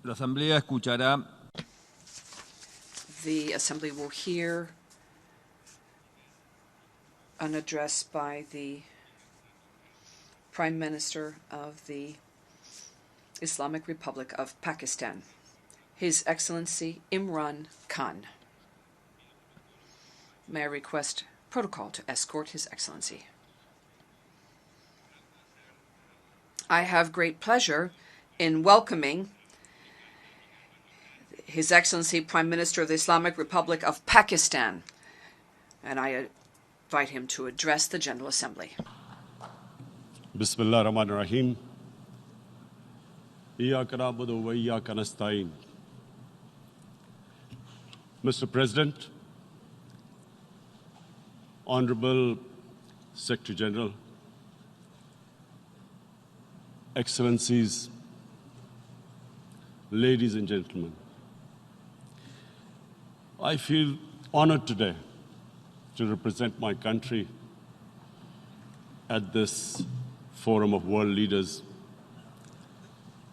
La Asamblea escuchará. The Assembly will hear an address by the Prime Minister of the Islamic Republic of Pakistan, His Excellency Imran Khan. May I request protocol to escort His Excellency? I have great pleasure in welcoming His Excellency Prime Minister of the Islamic Republic of Pakistan, and I invite him to address the General Assembly. Bismillah ar-Rahman ar-Rahim. Iyyaka na'budu wa iyyaka nasta'in. Mr. President, Honorable Secretary General, Excellencies, ladies and gentlemen, I feel honored today to represent my country at this forum of world leaders,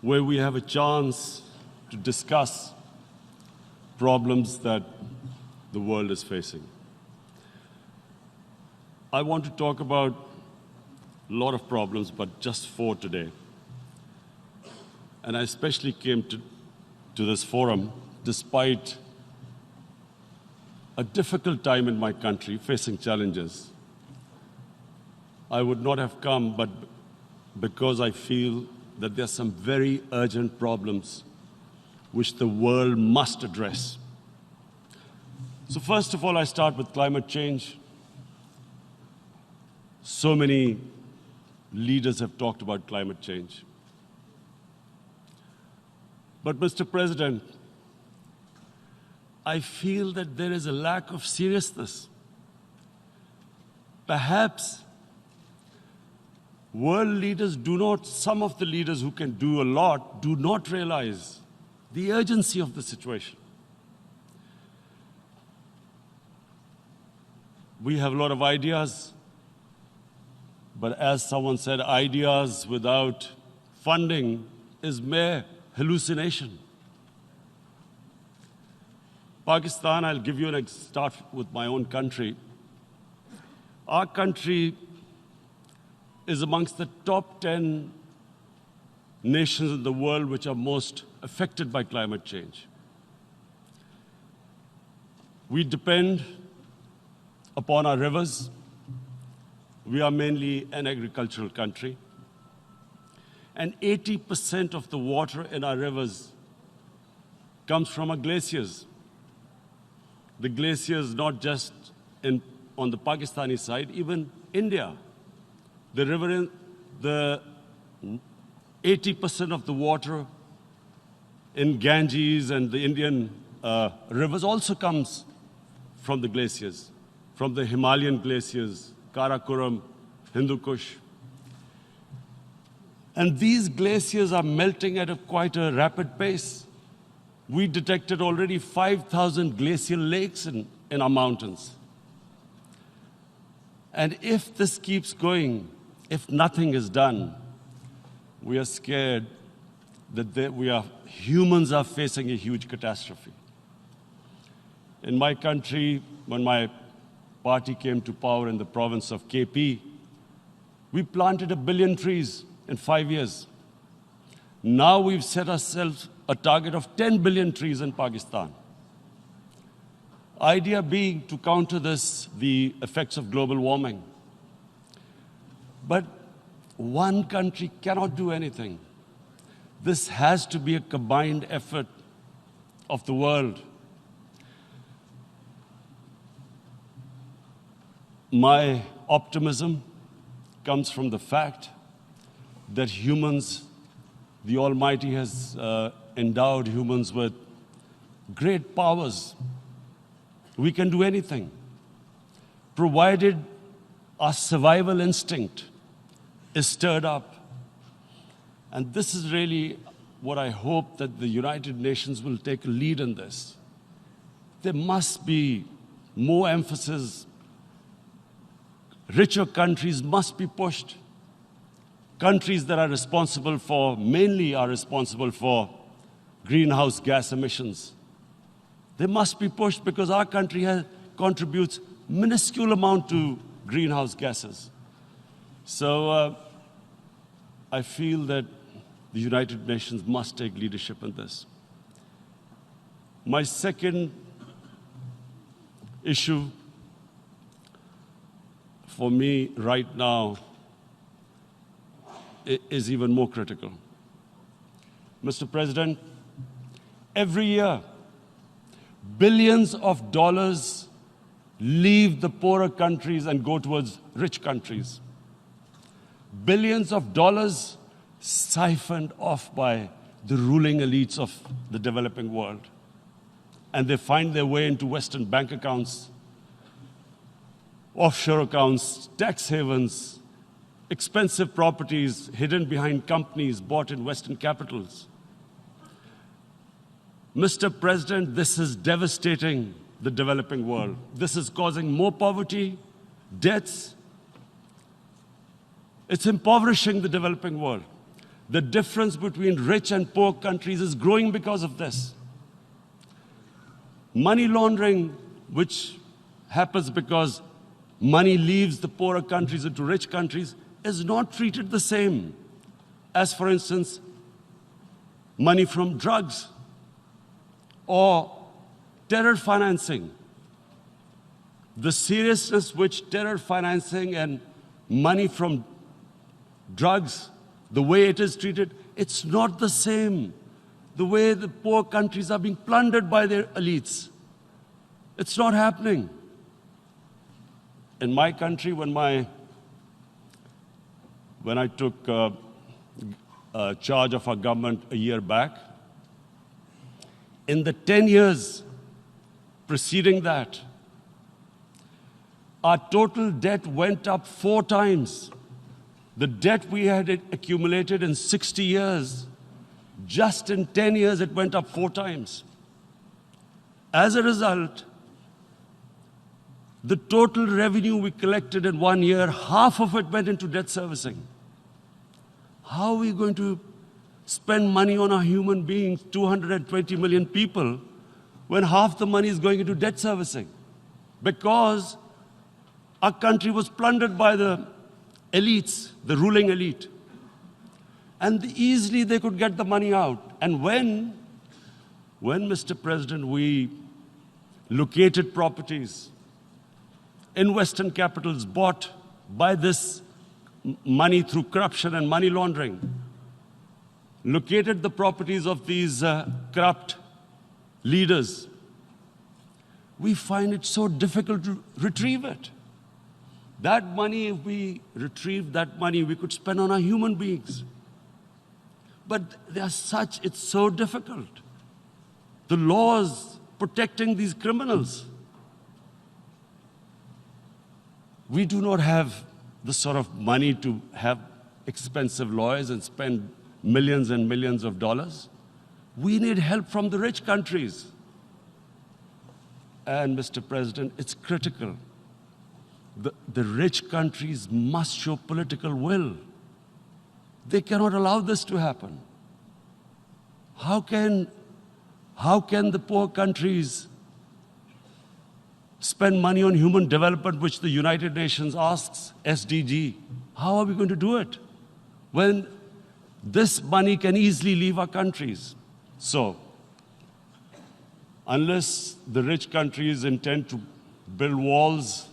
where we have a chance to discuss problems that the world is facing. I want to talk about a lot of problems, but just 4 today. And I especially came to this forum despite a difficult time in my country, facing challenges. I would not have come, but because I feel that there are some very urgent problems which the world must address. So first of all, I start with climate change. So many leaders have talked about climate change. But Mr. President, I feel that there is a lack of seriousness. Perhaps world leaders some of the leaders who can do a lot, do not realize the urgency of the situation. We have a lot of ideas, but as someone said, ideas without funding is mere hallucination. Pakistan, I'll give you start with my own country. Our country is amongst the top 10 nations in the world which are most affected by climate change. We depend upon our rivers. We are mainly an agricultural country. And 80% of the water in our rivers comes from our glaciers. The glaciers, not just on the Pakistani side, even India. The 80% of the water in Ganges and the Indian rivers also comes from the glaciers, from the Himalayan glaciers, Karakoram, Hindu Kush. And these glaciers are melting at quite a rapid pace. We detected already 5,000 glacial lakes in our mountains. And if this keeps going, if nothing is done, we are scared that humans are facing a huge catastrophe. In my country, when my party came to power in the province of KP, we planted 1 billion trees in 5 years. Now we've set ourselves a target of 10 billion trees in Pakistan. Idea being to counter the effects of global warming. But one country cannot do anything. This has to be a combined effort of the world. My optimism comes from the fact that humans, the Almighty has endowed humans with great powers. We can do anything, provided our survival instinct is stirred up. And this is really what I hope that the United Nations will take a lead in this. There must be more emphasis. Richer countries must be pushed. Countries that are responsible for greenhouse gas emissions. They must be pushed because our country contributes minuscule amount to greenhouse gases. So I feel that the United Nations must take leadership in this. My second issue for me right now is even more critical. Mr. President, every year, billions of dollars leave the poorer countries and go towards rich countries. Billions of dollars siphoned off by the ruling elites of the developing world. And they find their way into Western bank accounts, offshore accounts, tax havens, expensive properties hidden behind companies bought in Western capitals. Mr. President, this is devastating the developing world. This is causing more poverty, debts. It's impoverishing the developing world. The difference between rich and poor countries is growing because of this. Money laundering, which happens because money leaves the poorer countries into rich countries, is not treated the same as, for instance, money from drugs or terror financing. The seriousness which terror financing and money from drugs, the way it is treated, it's not the same. The way the poor countries are being plundered by their elites. It's not happening. In my country, when I took charge of our government a year back, in the 10 years preceding that, our total debt went up 4 times. The debt we had accumulated in 60 years, just in 10 years, it went up 4 times. As a result, the total revenue we collected in 1 year, half of it went into debt servicing. How are we going to spend money on our human beings, 220 million people, when half the money is going into debt servicing? Because our country was plundered by the elites, the ruling elite. And easily they could get the money out. And when, Mr. President, we located properties in Western capitals bought by this money through corruption and money laundering, located the properties of these corrupt leaders, we find it so difficult to retrieve it. That money, if we retrieved that money, we could spend on our human beings. But it's so difficult. The laws protecting these criminals. We do not have the sort of money to have expensive lawyers and spend millions and millions of dollars. We need help from the rich countries. And, Mr. President, it's critical. The rich countries must show political will. They cannot allow this to happen. How can the poor countries spend money on human development, which the United Nations asks, SDG? How are we going to do it when this money can easily leave our countries? So, unless the rich countries intend to build walls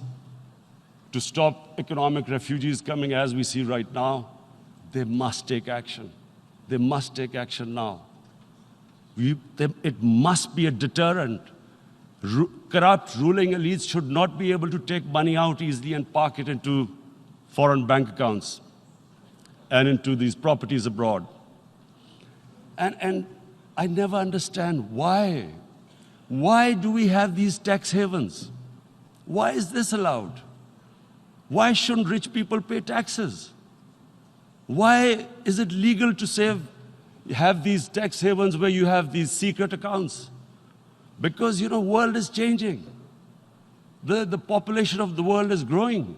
to stop economic refugees coming as we see right now, they must take action. They must take action now. It must be a deterrent. Corrupt ruling elites should not be able to take money out easily and park it into foreign bank accounts and into these properties abroad. And I never understand why. Why do we have these tax havens? Why is this allowed? Why shouldn't rich people pay taxes? Why is it legal to have these tax havens where you have these secret accounts? Because, the world is changing. The population of the world is growing.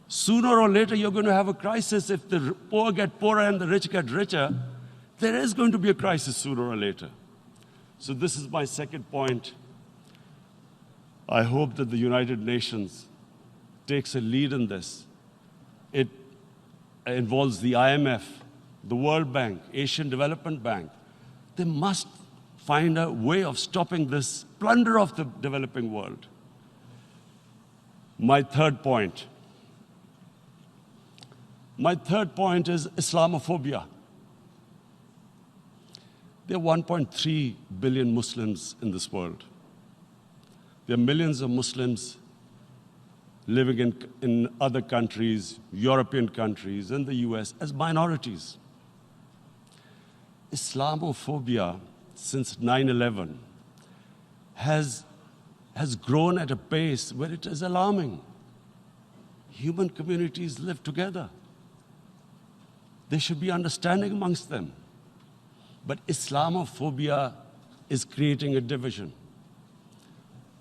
Sooner or later, you're going to have a crisis if the poor get poorer and the rich get richer. There is going to be a crisis sooner or later. So this is my second point. I hope that the United Nations takes a lead in this. It involves the IMF, the World Bank, Asian Development Bank. They must find a way of stopping this plunder of the developing world. My third point. My third point is Islamophobia. There are 1.3 billion Muslims in this world. There are millions of Muslims living in other countries, European countries, in the US, as minorities. Islamophobia, since 9/11, has grown at a pace where it is alarming. Human communities live together. There should be understanding amongst them. But Islamophobia is creating a division.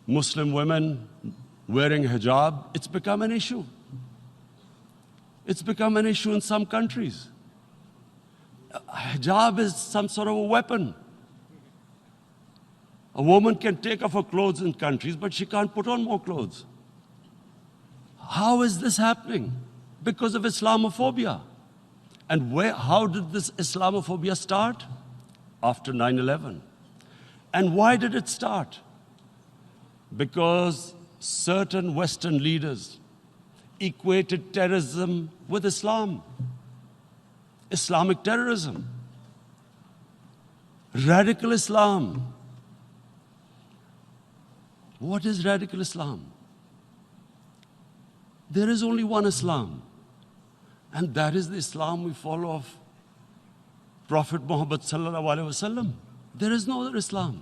Muslim women wearing hijab, it's become an issue. It's become an issue in some countries. Hijab is some sort of a weapon. A woman can take off her clothes in countries, but she can't put on more clothes. How is this happening? Because of Islamophobia. And how did this Islamophobia start? After 9/11. And why did it start? Because certain Western leaders equated terrorism with Islam. Islamic terrorism. Radical Islam. What is radical Islam? There is only one Islam. And that is the Islam we follow of Prophet Muhammad sallallahu alaihi wasallam. There is no other Islam.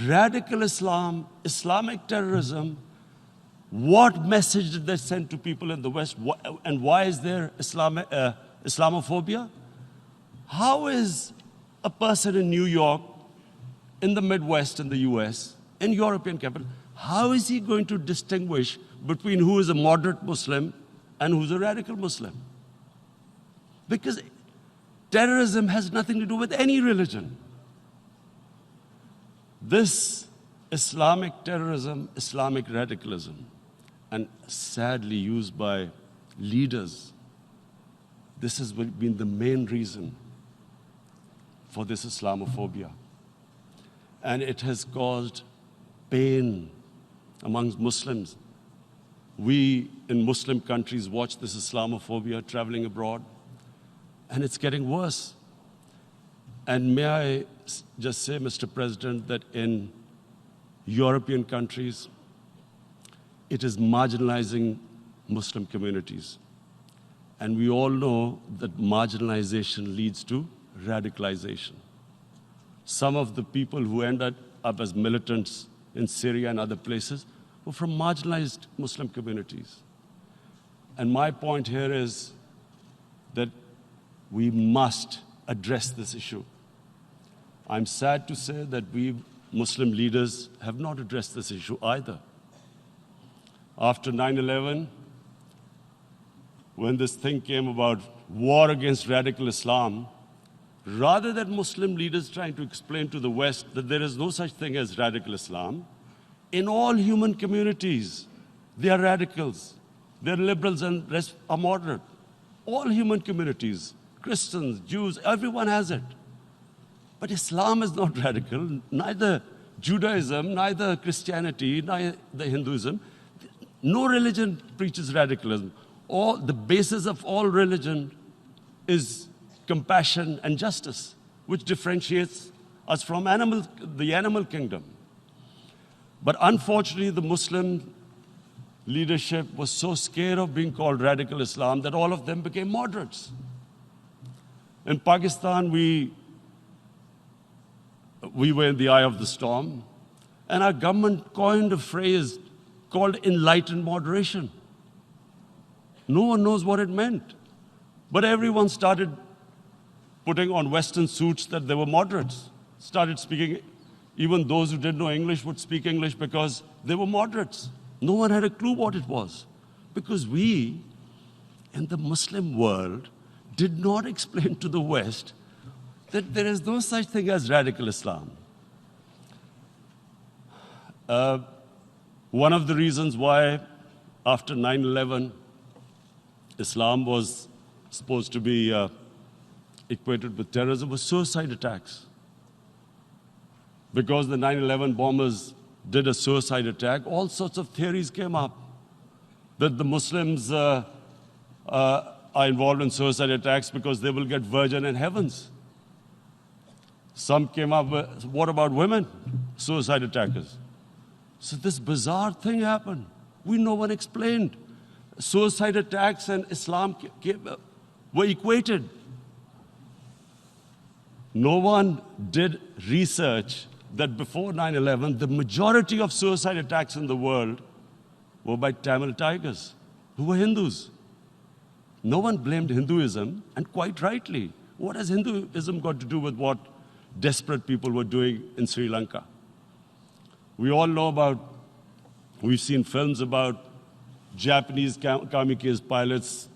Radical Islam, Islamic terrorism, what message did they send to people in the West? And why is there Islamophobia? How is a person in New York, in the Midwest, in the US, in European capital, how is he going to distinguish between who is a moderate Muslim and who's a radical Muslim? Because terrorism has nothing to do with any religion. This Islamic terrorism, Islamic radicalism, and sadly used by leaders, this has been the main reason for this Islamophobia. And it has caused pain amongst Muslims. We in Muslim countries watch this Islamophobia traveling abroad, and it's getting worse. And may I just say, Mr. President, that in European countries, it is marginalizing Muslim communities. And we all know that marginalization leads to radicalization. Some of the people who ended up as militants in Syria and other places were from marginalized Muslim communities. And my point here is that we must address this issue. I'm sad to say that we Muslim leaders have not addressed this issue either. After 9/11, when this thing came about war against radical Islam, rather than Muslim leaders trying to explain to the West that there is no such thing as radical Islam, in all human communities, they are radicals. They're liberals and rest are moderate. All human communities, Christians, Jews, everyone has it. But Islam is not radical, neither Judaism, neither Christianity, neither Hinduism. No religion preaches radicalism. The basis of all religion is compassion and justice, which differentiates us from the animal kingdom. But unfortunately, the Muslim leadership was so scared of being called radical Islam that all of them became moderates. In Pakistan, we were in the eye of the storm, and our government coined a phrase called enlightened moderation. No one knows what it meant, but everyone started putting on Western suits that they were moderates, started speaking. Even those who didn't know English would speak English because they were moderates. No one had a clue what it was. Because we, in the Muslim world, did not explain to the West that there is no such thing as radical Islam. One of the reasons why, after 9/11, Islam was supposed to be equated with terrorism was suicide attacks. Because the 9/11 bombers did a suicide attack, all sorts of theories came up that the Muslims are involved in suicide attacks because they will get virgin in heavens. Some came up with, what about women, suicide attackers? So this bizarre thing happened. No one explained. Suicide attacks and Islam were equated. No one did research that before 9/11, the majority of suicide attacks in the world were by Tamil Tigers, who were Hindus. No one blamed Hinduism, and quite rightly. What has Hinduism got to do with what desperate people were doing in Sri Lanka? We all know we've seen films about Japanese kamikaze pilots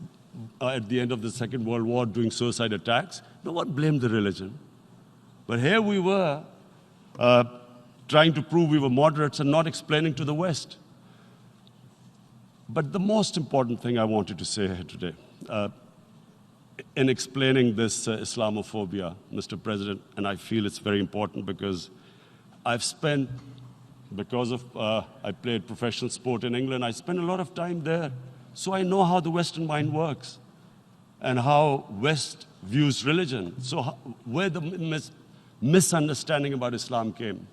at the end of the Second World War doing suicide attacks. No one blamed the religion. But here we were trying to prove we were moderates and not explaining to the West. But the most important thing I wanted to say here today, in explaining this Islamophobia, Mr. President, and I feel it's very important because I've spent, because of I played professional sport in England, I spent a lot of time there. So I know how the Western mind works and how West views religion. So where the misunderstanding about Islam came.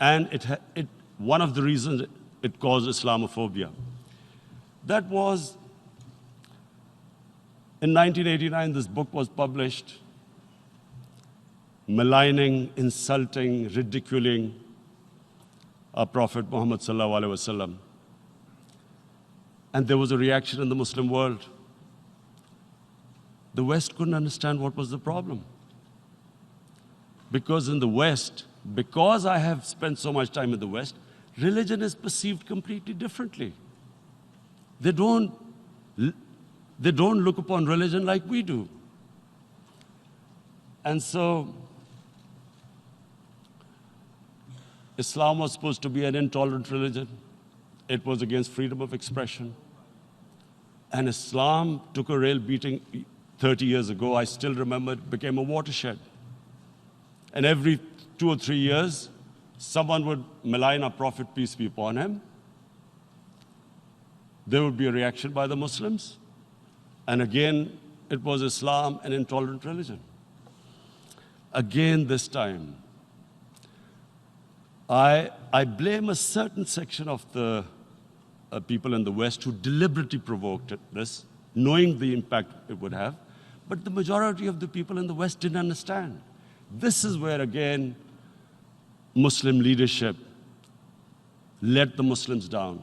And one of the reasons it caused Islamophobia. That was, in 1989, this book was published, maligning, insulting, ridiculing our Prophet Muhammad sallallahu alaihi wasallam. And there was a reaction in the Muslim world. The West couldn't understand what was the problem. Because in the West, because I have spent so much time in the West, religion is perceived completely differently. They don't look upon religion like we do. And so, Islam was supposed to be an intolerant religion. It was against freedom of expression. And Islam took a real beating 30 years ago. I still remember it became a watershed. And every 2 or 3 years, someone would malign our Prophet, peace be upon him. There would be a reaction by the Muslims. And again, it was Islam, an intolerant religion. Again, this time, I blame a certain section of the people in the West who deliberately provoked this, knowing the impact it would have. But the majority of the people in the West didn't understand. This is where, again, Muslim leadership let the Muslims down.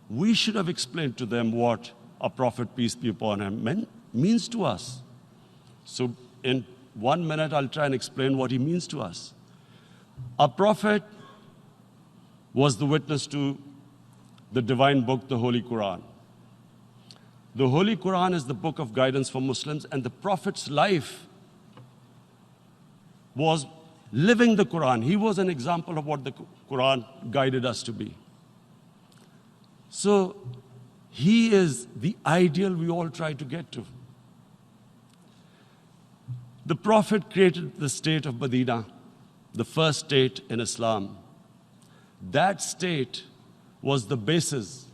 We should have explained to them what our Prophet, peace be upon him, means to us. So in 1 minute, I'll try and explain what he means to us. Our Prophet was the witness to the divine book, the Holy Quran. The Holy Quran is the book of guidance for Muslims, and the Prophet's life was living the Quran. He was an example of what the Quran guided us to be. So he is the ideal we all try to get to. The Prophet created the state of Medina, the first state in Islam. That state was the basis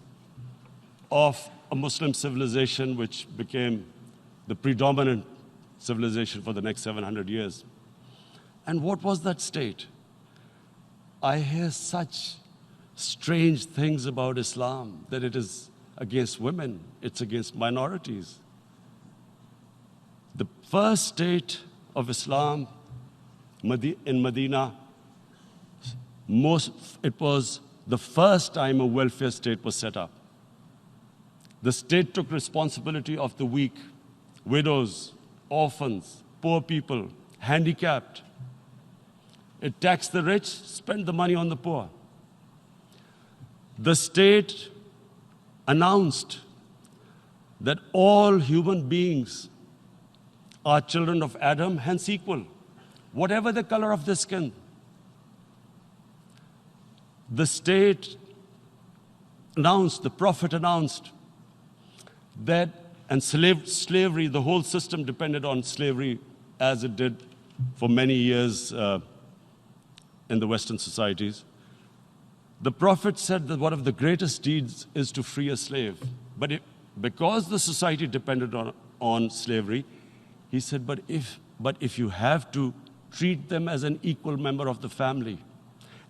of a Muslim civilization which became the predominant civilization for the next 700 years. And what was that state? I hear such strange things about Islam, that it is against women, it's against minorities. The first state of Islam in Medina, it was the first time a welfare state was set up. The state took responsibility of the weak, widows, orphans, poor people, handicapped. It taxed the rich, spent the money on the poor. The state announced that all human beings are children of Adam, hence equal, whatever the color of their skin. The state announced, the Prophet announced that, and slavery, the whole system depended on slavery as it did for many years in the Western societies. The Prophet said that one of the greatest deeds is to free a slave. But because the society depended on slavery, he said, but if you have to, treat them as an equal member of the family.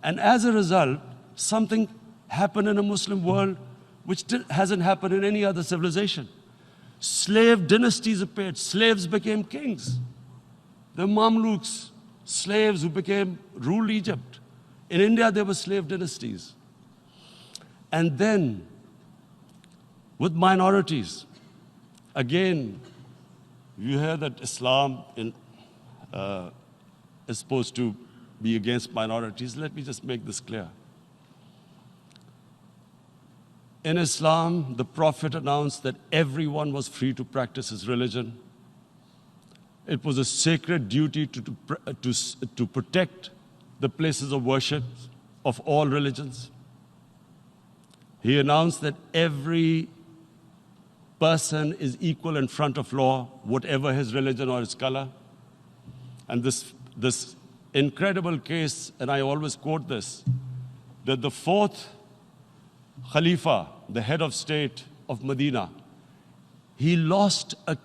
And as a result, something happened in a Muslim world which hasn't happened in any other civilization. Slave dynasties appeared. Slaves became kings. The Mamluks, slaves who ruled Egypt. In India, there were slave dynasties. And then, with minorities, again, you hear that Islam is supposed to be against minorities. Let me just make this clear. In Islam, the Prophet announced that everyone was free to practice his religion. It was a sacred duty to protect the places of worship of all religions. He announced that every person is equal in front of law, whatever his religion or his color. And this incredible case, and I always quote this, that the fourth Khalifa, the head of state of Medina, he lost a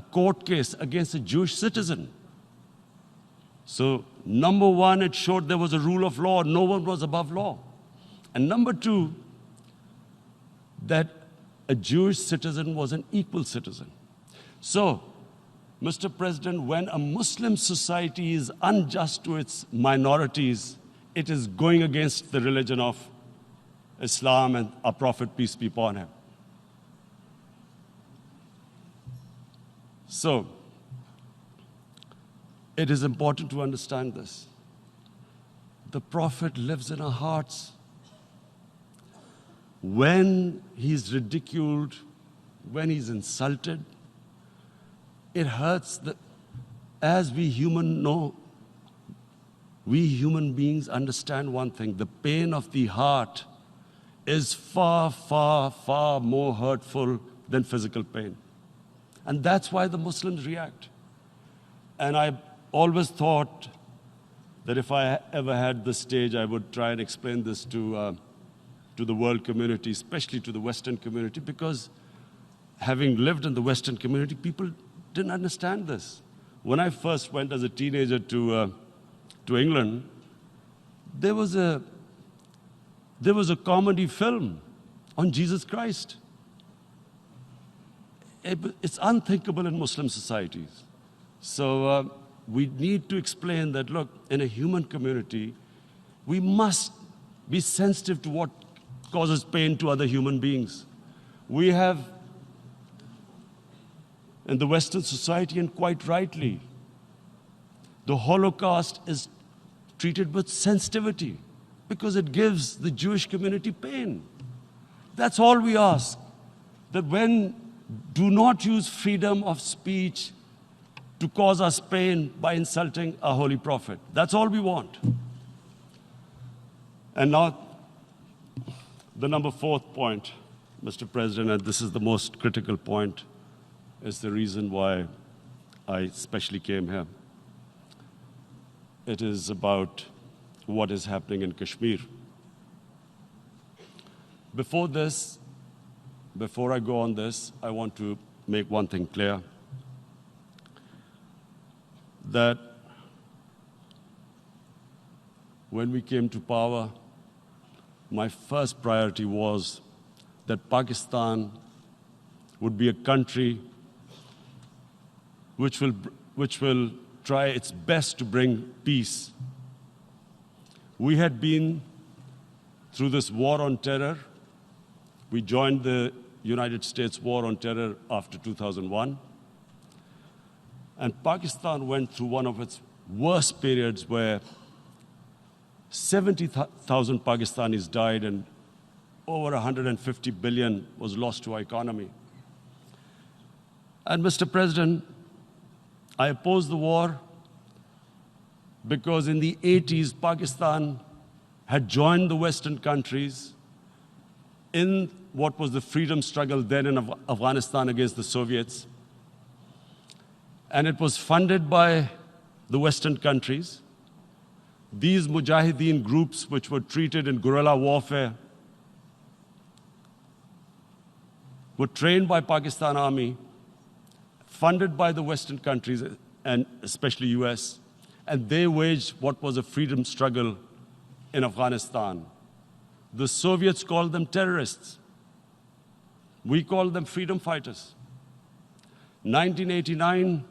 court case against a Jewish citizen. So, number one, it showed there was a rule of law, no one was above law. And number two, that a Jewish citizen was an equal citizen. So, Mr. President, when a Muslim society is unjust to its minorities, it is going against the religion of Islam and our Prophet, peace be upon him. So, it is important to understand this. The Prophet lives in our hearts. When he's ridiculed, when he's insulted, it hurts. As we human beings understand one thing: the pain of the heart is far, far, far more hurtful than physical pain. And that's why the Muslims react. And I always thought that if I ever had the stage, I would try and explain this to the world community, especially to the Western community, because having lived in the Western community, people didn't understand this. When I first went as a teenager to England, there was a comedy film on Jesus Christ. It's unthinkable in Muslim societies. So we need to explain that, look, in a human community, we must be sensitive to what causes pain to other human beings. We have, in the Western society, and quite rightly, the Holocaust is treated with sensitivity because it gives the Jewish community pain. That's all we ask. That do not use freedom of speech to cause us pain by insulting our holy prophet. That's all we want. And now, the number fourth point, Mr. President, and this is the most critical point, is the reason why I especially came here. It is about what is happening in Kashmir. Before I go on this, I want to make one thing clear, that when we came to power, my first priority was that Pakistan would be a country which will try its best to bring peace. We had been through this war on terror. We joined the United States war on terror after 2001. And Pakistan went through one of its worst periods where 70,000 Pakistanis died and over 150 billion was lost to our economy. And Mr. President, I opposed the war because in the 80s, Pakistan had joined the Western countries in what was the freedom struggle then in Afghanistan against the Soviets. And it was funded by the Western countries. These Mujahideen groups, which were treated in guerrilla warfare, were trained by Pakistan Army, funded by the Western countries, and especially US, and they waged what was a freedom struggle in Afghanistan. The Soviets called them terrorists. We called them freedom fighters. 1989,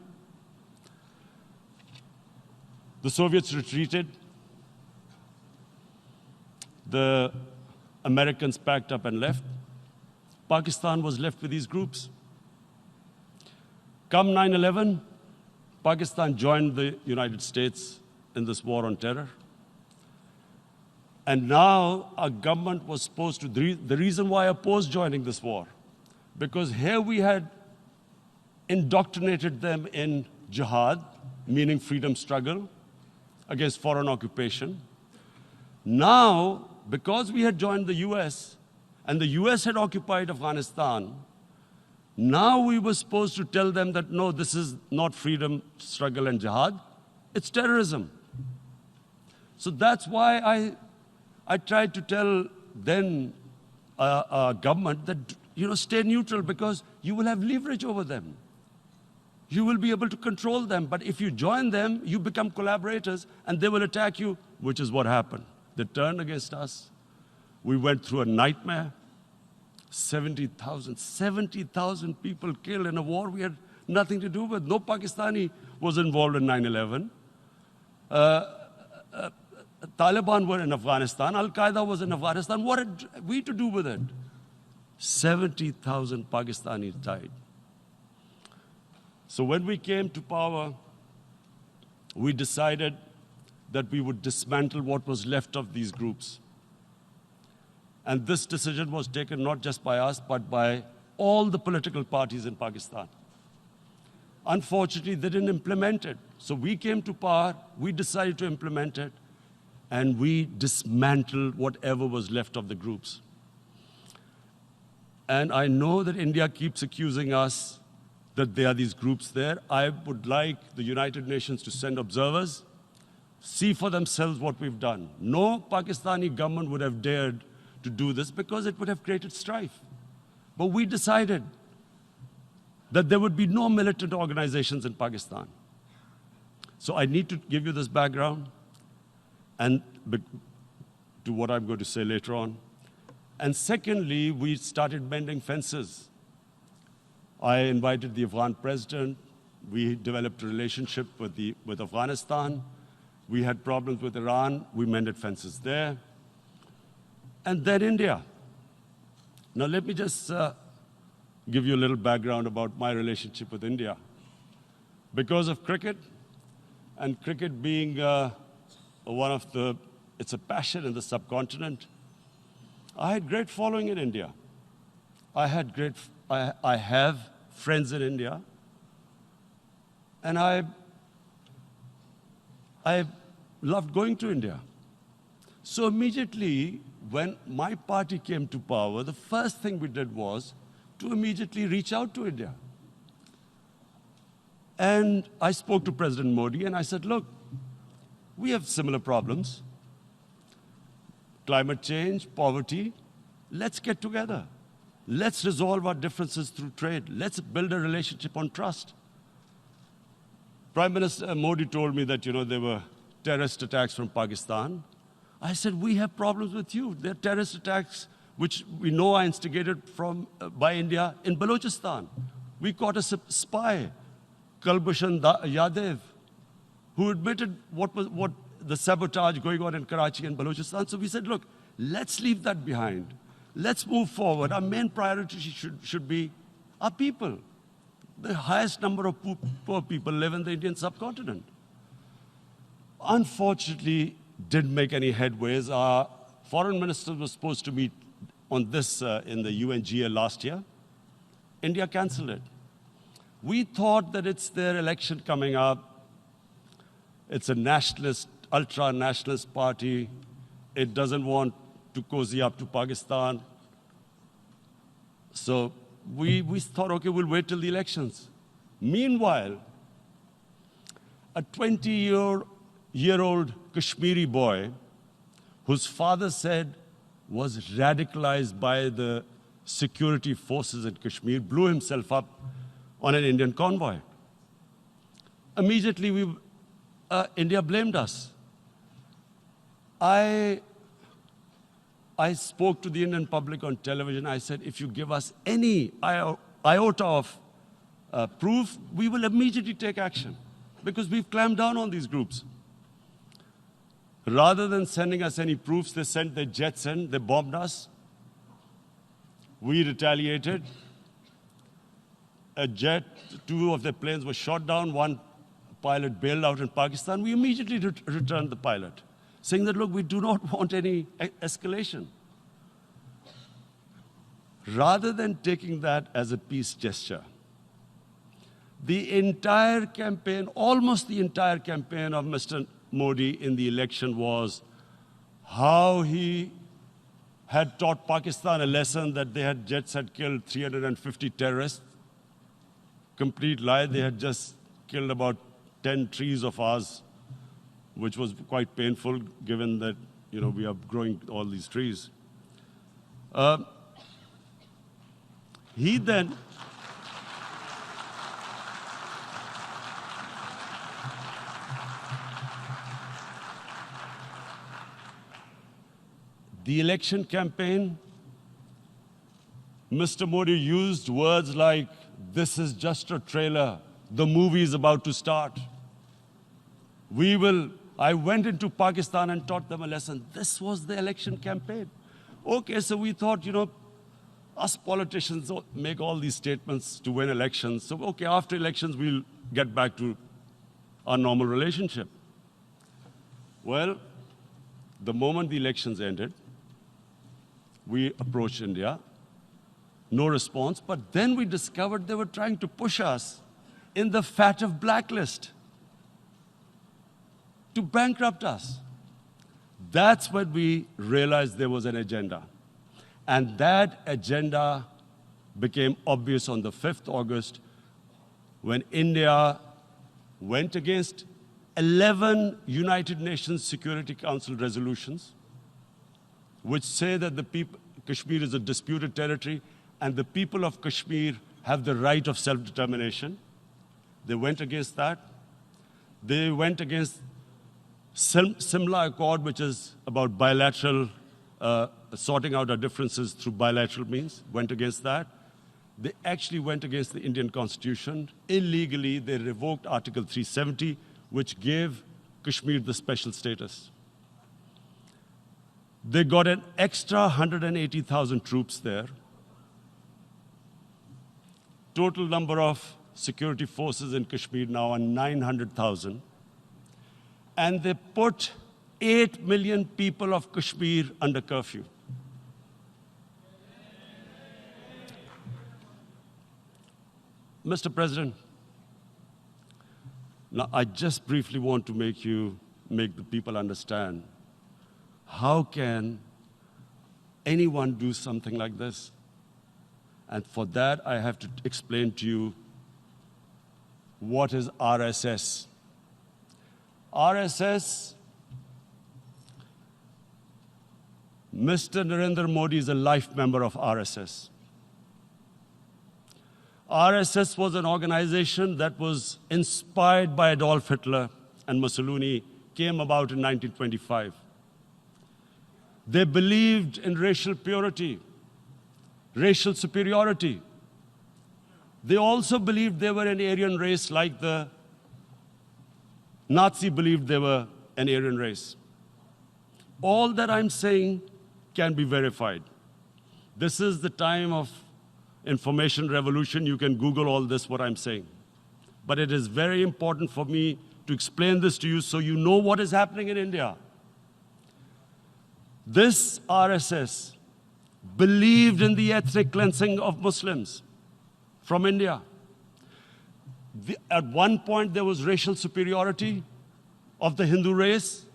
the Soviets retreated. The Americans packed up and left. Pakistan was left with these groups. Come 9/11, Pakistan joined the United States in this war on terror. And now our government was supposed to, the reason why I opposed joining this war, because here we had indoctrinated them in jihad, meaning freedom struggle against foreign occupation. Now, because we had joined the US, and the US had occupied Afghanistan, now we were supposed to tell them that, no, this is not freedom struggle and jihad, it's terrorism. So that's why I tried to tell then government that, stay neutral because you will have leverage over them. You will be able to control them. But if you join them, you become collaborators and they will attack you, which is what happened. They turned against us. We went through a nightmare. 70,000 people killed in a war we had nothing to do with. No Pakistani was involved in 9/11. Taliban were in Afghanistan. Al-Qaeda was in Afghanistan. What had we to do with it? 70,000 Pakistanis died. So when we came to power, we decided that we would dismantle what was left of these groups. And this decision was taken not just by us, but by all the political parties in Pakistan. Unfortunately, they didn't implement it. So we came to power, we decided to implement it, and we dismantled whatever was left of the groups. And I know that India keeps accusing us that there are these groups there. I would like the United Nations to send observers, see for themselves what we've done. No Pakistani government would have dared to do this because it would have created strife. But we decided that there would be no militant organizations in Pakistan. So I need to give you this background and to what I'm going to say later on. And secondly, we started mending fences. I invited the Afghan president. We developed a relationship with Afghanistan. We had problems with Iran. We mended fences there. And then India. Now let me just give you a little background about my relationship with India. Because of cricket, and cricket being it's a passion in the subcontinent, I had great following in India. I have friends in India, and I loved going to India. So immediately, when my party came to power, the first thing we did was to immediately reach out to India. And I spoke to President Modi and I said, look, we have similar problems. Climate change, poverty, let's get together. Let's resolve our differences through trade. Let's build a relationship on trust. Prime Minister Modi told me that, there were terrorist attacks from Pakistan. I said, we have problems with you. There are terrorist attacks which we know are instigated by India in Balochistan. We caught a spy, Kulbhushan Yadav, who admitted what the sabotage going on in Karachi and Balochistan. So we said, look, let's leave that behind. Let's move forward. Our main priority should be our people. The highest number of poor people live in the Indian subcontinent. Unfortunately, didn't make any headways. Our foreign ministers were supposed to meet on this in the UNGA last year. India canceled it. We thought that it's their election coming up. It's a nationalist, ultra-nationalist party. It doesn't want to cozy up to Pakistan. So we thought, okay, we'll wait till the elections. Meanwhile, a 20-year-old Kashmiri boy, whose father said was radicalized by the security forces in Kashmir, blew himself up on an Indian convoy. Immediately, India blamed us. I spoke to the Indian public on television. I said, if you give us any iota of proof, we will immediately take action, because we've clamped down on these groups. Rather than sending us any proofs, they sent their jets in, they bombed us. We retaliated. A jet, 2 of their planes were shot down, 1 pilot bailed out in Pakistan. We immediately returned the pilot, saying that, look, we do not want any escalation. Rather than taking that as a peace gesture, the entire campaign, almost the entire campaign of Mr. Modi in the election was how he had taught Pakistan a lesson that jets had killed 350 terrorists. Complete lie. They had just killed about 10 trees of ours, which was quite painful given that, we are growing all these trees. He then the election campaign, Mr. Modi used words like, this is just a trailer, the movie is about to start. I went into Pakistan and taught them a lesson. This was the election campaign. Okay, so we thought, us politicians make all these statements to win elections. So, okay, after elections, we'll get back to our normal relationship. Well, the moment the elections ended, we approached India, no response, but then we discovered they were trying to push us in the FATF blacklist to bankrupt us. That's when we realized there was an agenda. And that agenda became obvious on the 5th August when India went against 11 United Nations Security Council resolutions, which say that Kashmir is a disputed territory and the people of Kashmir have the right of self-determination. They went against that. They went against Simla Accord, which is about bilateral, sorting out our differences through bilateral means, went against that. They actually went against the Indian Constitution. Illegally, they revoked Article 370, which gave Kashmir the special status. They got an extra 180,000 troops there. Total number of security forces in Kashmir now are 900,000. And they put 8 million people of Kashmir under curfew. Mr. President, now I just briefly want to make the people understand, how can anyone do something like this? And for that, I have to explain to you what is RSS. RSS, Mr. Narendra Modi is a life member of RSS. RSS was an organization that was inspired by Adolf Hitler and Mussolini, came about in 1925. They believed in racial purity, racial superiority. They also believed they were an Aryan race like the Nazi believed they were an Aryan race. All that I'm saying can be verified. This is the time of information revolution. You can Google all this, what I'm saying. But it is very important for me to explain this to you so you know what is happening in India. This RSS believed in the ethnic cleansing of Muslims from India. At one point, there was racial superiority of the Hindu race.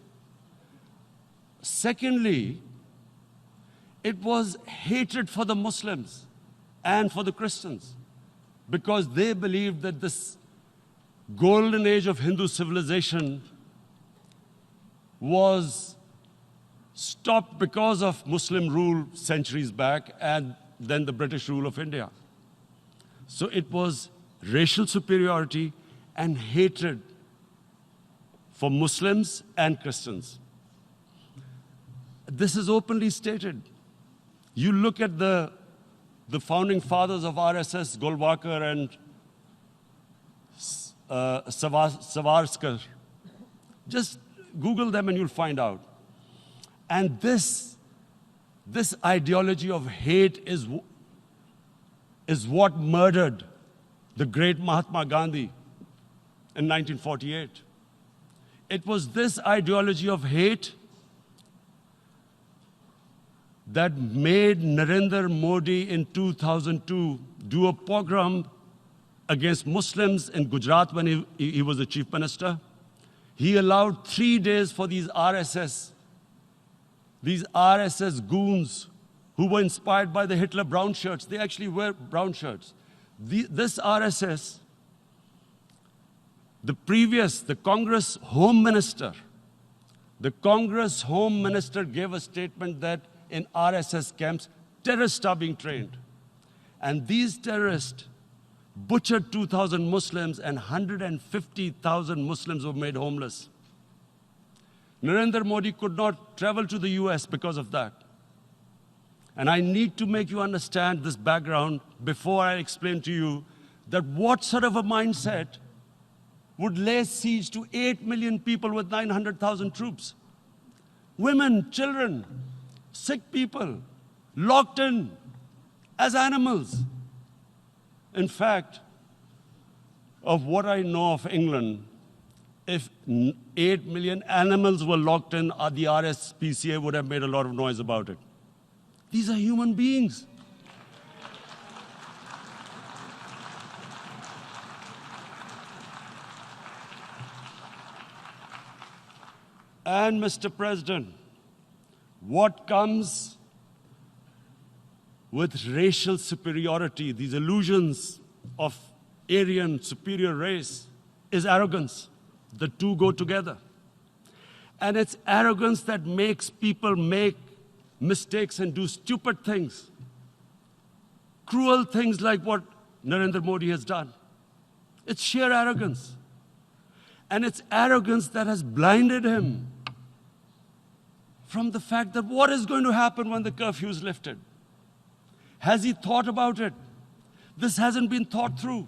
Secondly, it was hatred for the Muslims and for the Christians, because they believed that this golden age of Hindu civilization was stopped because of Muslim rule centuries back and then the British rule of India. So it was racial superiority and hatred for Muslims and Christians. This is openly stated. You look at the founding fathers of RSS, Golwalkar and Savarkar. Just Google them and you'll find out. And this ideology of hate is what murdered the great Mahatma Gandhi in 1948. It was this ideology of hate that made Narendra Modi in 2002 do a pogrom against Muslims in Gujarat when he was the chief minister. He allowed 3 days for these RSS goons who were inspired by the Hitler brown shirts. They actually wear brown shirts. This RSS, the Congress Home Minister gave a statement that in RSS camps, terrorists are being trained. And these terrorists butchered 2,000 Muslims and 150,000 Muslims were made homeless. Narendra Modi could not travel to the US because of that. And I need to make you understand this background before I explain to you that what sort of a mindset would lay siege to 8 million people with 900,000 troops. Women, children, sick people, locked in as animals. In fact, of what I know of England, if 8 million animals were locked in, the RSPCA would have made a lot of noise about it. These are human beings. And Mr. President, what comes with racial superiority, these illusions of Aryan superior race, is arrogance. The two go together. And it's arrogance that makes people make mistakes and do stupid things. Cruel things like what Narendra Modi has done. It's sheer arrogance. And it's arrogance that has blinded him from the fact that what is going to happen when the curfew is lifted? Has he thought about it? This hasn't been thought through.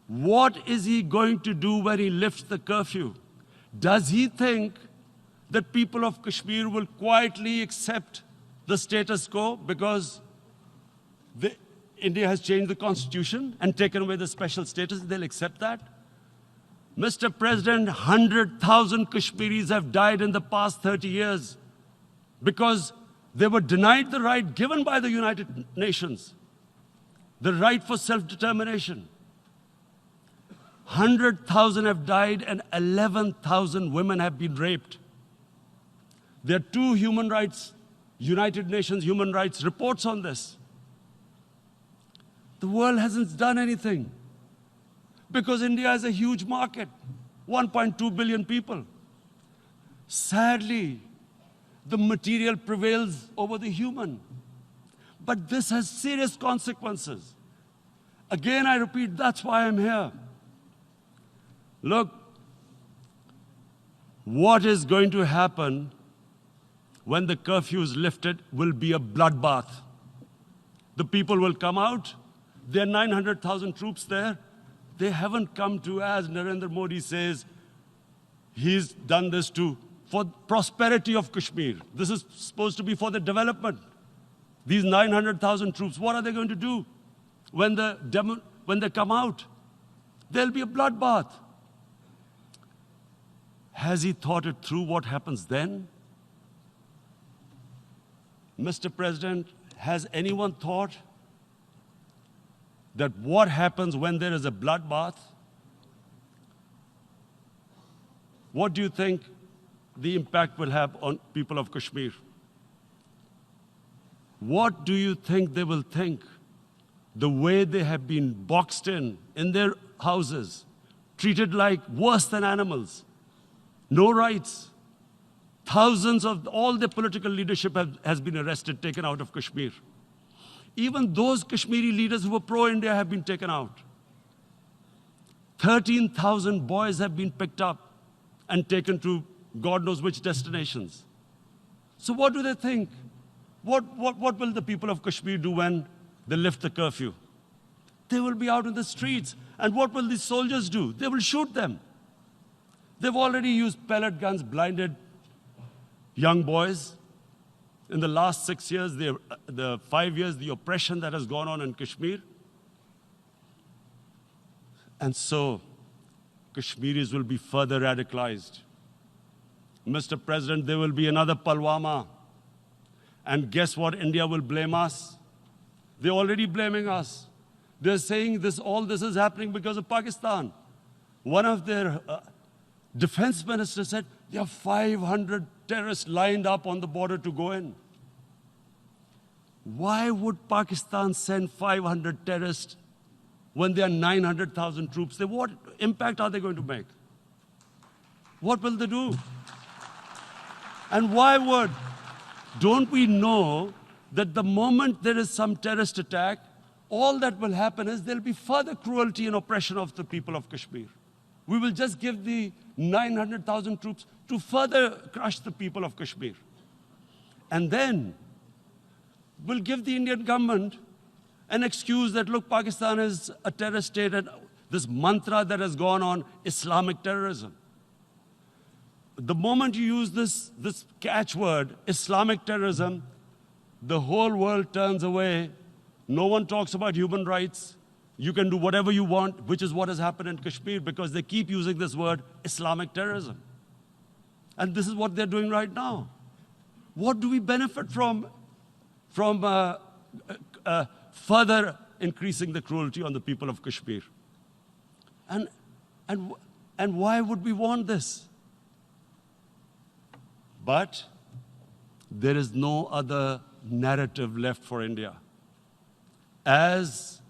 What is he going to do when he lifts the curfew? Does he think that people of Kashmir will quietly accept the status quo because India has changed the constitution and taken away the special status? They'll accept that? Mr. President, 100,000 Kashmiris have died in the past 30 years because they were denied the right given by the United Nations, the right for self-determination. 100,000 have died and 11,000 women have been raped. There are 2 human rights, United Nations human rights reports on this. The world hasn't done anything because India is a huge market, 1.2 billion people. Sadly, the material prevails over the human. But this has serious consequences. Again, I repeat, that's why I'm here. Look, what is going to happen when the curfew is lifted will be a bloodbath. The people will come out. There are 900,000 troops there. They haven't come to, as Narendra Modi says, he's done this for prosperity of Kashmir. This is supposed to be for the development. These 900,000 troops, what are they going to do when they come out? There'll be a bloodbath. Has he thought it through what happens then? Mr. President, has anyone thought that what happens when there is a bloodbath? What do you think the impact will have on people of Kashmir? What do you think they will think? The way they have been boxed in their houses, treated like worse than animals, no rights. Thousands of all the political leadership has been arrested, taken out of Kashmir. Even those Kashmiri leaders who were pro-India have been taken out. 13,000 boys have been picked up and taken to God knows which destinations. So what do they think? What will the people of Kashmir do when they lift the curfew? They will be out in the streets. And what will these soldiers do? They will shoot them. They've already used pellet guns, blinded young boys. In the last 6 years, the 5 years, the oppression that has gone on in Kashmir. And so, Kashmiris will be further radicalized. Mr. President, there will be another Pulwama. And guess what? India will blame us. They're already blaming us. They're saying all this is happening because of Pakistan. One of their defense ministers said, there are 500 terrorists lined up on the border to go in. Why would Pakistan send 500 terrorists when there are 900,000 troops? What impact are they going to make? What will they do? And why would? Don't we know that the moment there is some terrorist attack, all that will happen is there'll be further cruelty and oppression of the people of Kashmir. We will just give the 900,000 troops to further crush the people of Kashmir. And then we'll give the Indian government an excuse that, look, Pakistan is a terrorist state, and this mantra that has gone on, Islamic terrorism. The moment you use this catchword, Islamic terrorism, the whole world turns away. No one talks about human rights. You can do whatever you want, which is what has happened in Kashmir, because they keep using this word, Islamic terrorism. And this is what they're doing right now. What do we benefit from further increasing the cruelty on the people of Kashmir? And why would we want this? But there is no other narrative left for India. As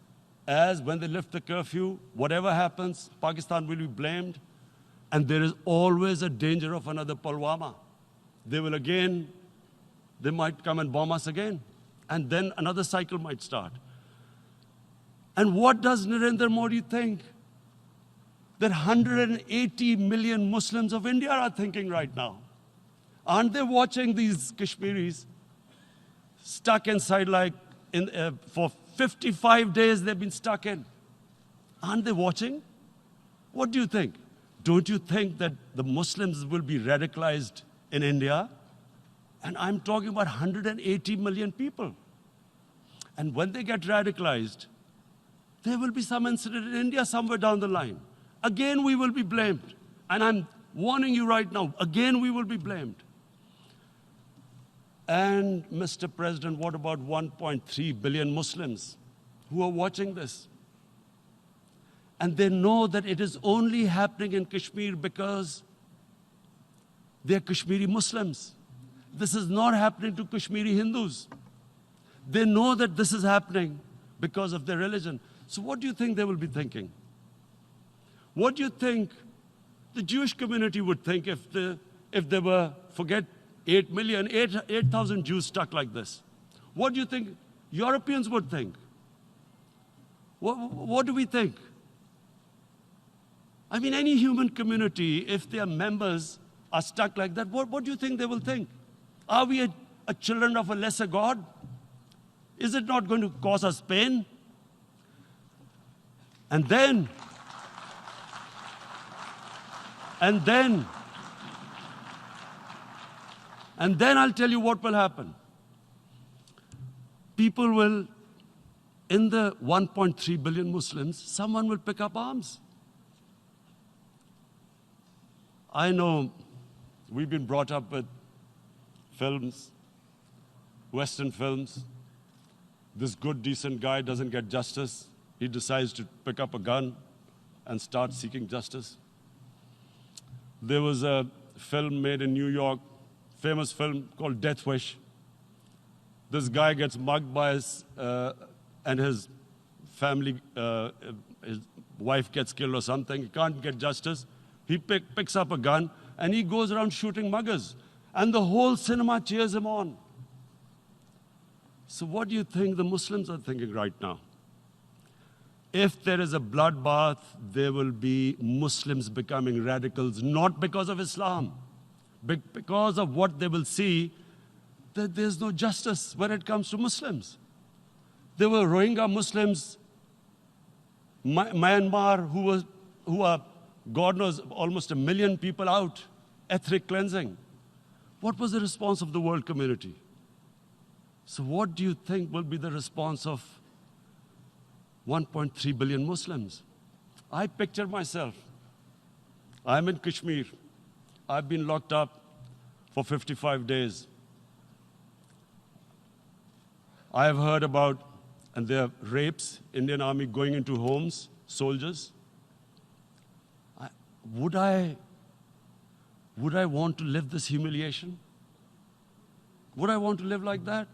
when they lift the curfew, whatever happens, Pakistan will be blamed, and there is always a danger of another Pulwama. They might come and bomb us again, and then another cycle might start. And what does Narendra Modi think? That 180 million Muslims of India are thinking right now. Aren't they watching these Kashmiris stuck inside for 55 days they've been stuck in? Aren't they watching? What do you think? Don't you think that the Muslims will be radicalized in India? And I'm talking about 180 million people. And when they get radicalized, there will be some incident in India somewhere down the line. Again, we will be blamed. And I'm warning you right now, again, we will be blamed. And Mr. President, what about 1.3 billion Muslims who are watching this? And they know that it is only happening in Kashmir because they're Kashmiri Muslims. This is not happening to Kashmiri Hindus. They know that this is happening because of their religion. So what do you think they will be thinking? What do you think the Jewish community would think if there were, forget 8,000 Jews stuck like this? What do you think Europeans would think? What do we think? I mean, any human community, if their members are stuck like that, what do you think they will think? Are we a children of a lesser God? Is it not going to cause us pain? And then I'll tell you what will happen. People will, in the 1.3 billion Muslims, someone will pick up arms. I know we've been brought up with films, Western films. This good, decent guy doesn't get justice. he decides to pick up a gun and start seeking justice. There was a film made in New York, famous film called Death Wish. This guy gets mugged by and his family, his wife gets killed or something. He can't get justice. He picks up a gun and he goes around shooting muggers. And the whole cinema cheers him on. So what do you think the Muslims are thinking right now? If there is a bloodbath, there will be Muslims becoming radicals, not because of Islam, but because of what they will see, that there's no justice when it comes to Muslims. There were Rohingya Muslims, Myanmar, who are, God knows, almost 1 million people out, ethnic cleansing. What was the response of the world community? So what do you think will be the response of 1.3 billion Muslims? I picture myself. I'm in Kashmir. I've been locked up for 55 days. I have heard about, and there are rapes, Indian Army going into homes, soldiers. Would I want to live this humiliation? Would I want to live like that?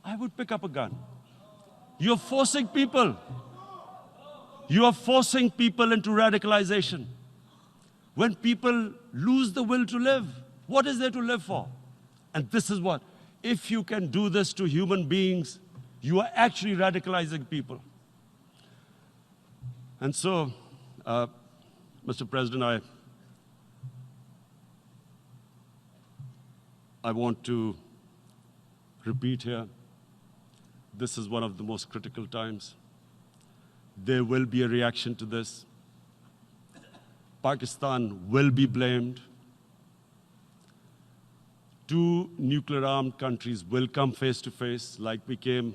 I would pick up a gun. You're forcing people. You are forcing people into radicalization. When people lose the will to live, what is there to live for? And this is what, if you can do this to human beings, you are actually radicalizing people. And so, Mr. President, I want to repeat here, this is one of the most critical times. There will be a reaction to this. Pakistan will be blamed. 2 nuclear-armed countries will come face to face like we came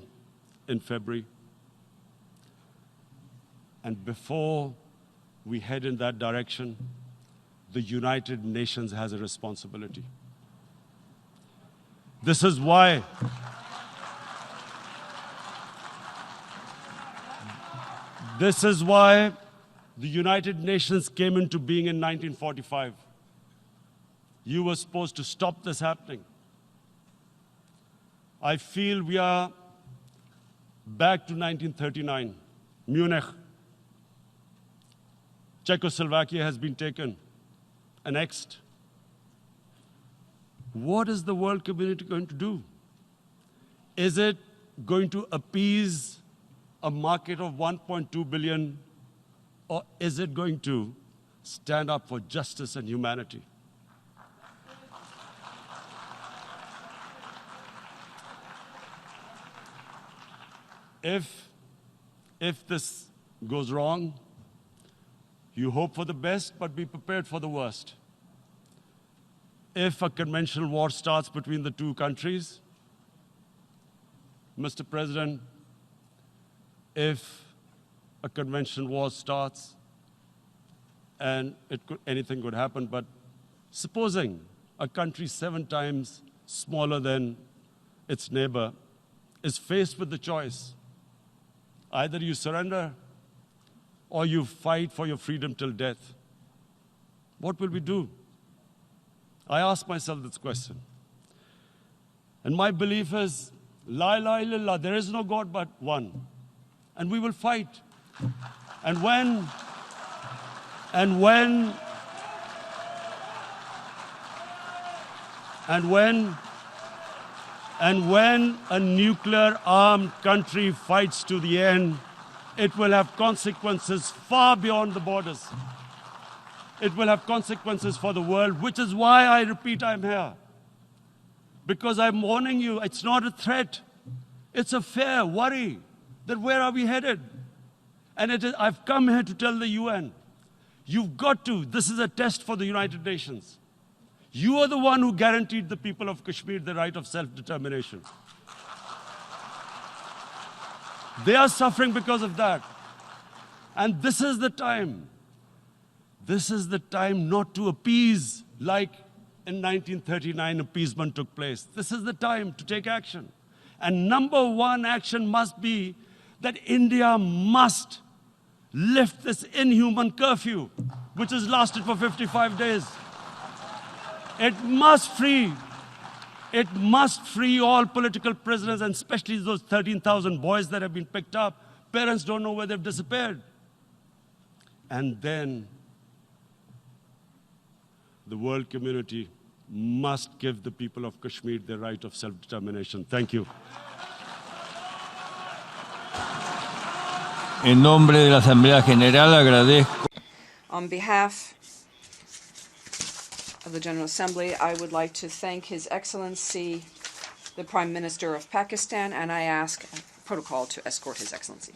in February. And before we head in that direction, the United Nations has a responsibility. This is why the United Nations came into being in 1945. You were supposed to stop this happening. I feel we are back to 1939, Munich. Czechoslovakia has been taken, annexed. What is the world community going to do? Is it going to appease a market of 1.2 billion, or is it going to stand up for justice and humanity? If this goes wrong, you hope for the best, but be prepared for the worst. If a conventional war starts between the 2 countries, Mr. President, if a conventional war starts, and anything could happen, but supposing a country 7 times smaller than its neighbor is faced with the choice, either you surrender or you fight for your freedom till death, what will we do? I ask myself this question. And my belief is, La ilaha illallah, there is no God but one. And we will fight. And when a nuclear-armed country fights to the end, it will have consequences far beyond the borders. It will have consequences for the world, which is why I repeat I'm here. Because I'm warning you, it's not a threat. It's a fair worry that where are we headed? And I've come here to tell the UN, you've got to, this is a test for the United Nations. You are the one who guaranteed the people of Kashmir the right of self-determination. They are suffering because of that. And this is the time. This is the time not to appease like in 1939 appeasement took place. This is the time to take action. And number 1 action must be that India must lift this inhuman curfew, which has lasted for 55 days. It must free all political prisoners, and especially those 13,000 boys that have been picked up. Parents don't know where they've disappeared. And then the world community must give the people of Kashmir their right of self-determination. Thank you. En nombre de la Asamblea General agradezco. On behalf of the General Assembly, I would like to thank His Excellency, the Prime Minister of Pakistan, and I ask protocol to escort His Excellency.